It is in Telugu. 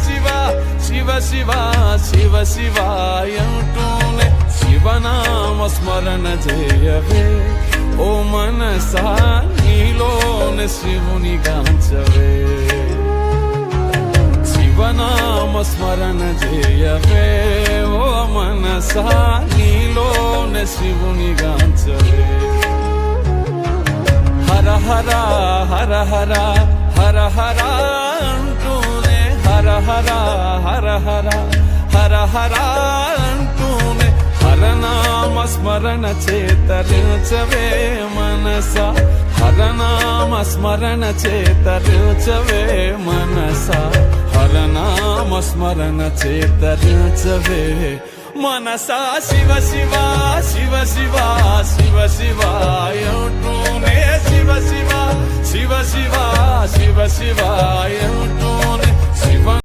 శివ శివ శివ శివ శివాయంటూనే శివనామ స్మరణ చేయవే ఓ మనసా నీలోనే శివుని గాంచవే శివనామ స్మరణ చేయవే ఓ మనసా నీలోనే శివుని గాంచవే హర హర హర హర హర హర అంటూనే హర హర హర హర హర హర అంటూనే హరనామ స్మరణ చేతరించవే మనస హరనామ స్మరణ చేతరించవే మనస హరనామ స్మరణ చేతరించవే మనసా శివ శివ శివ శివ శివ శివాయంటూనే శివ శివ శివ శివ శివ శివాయంటూనే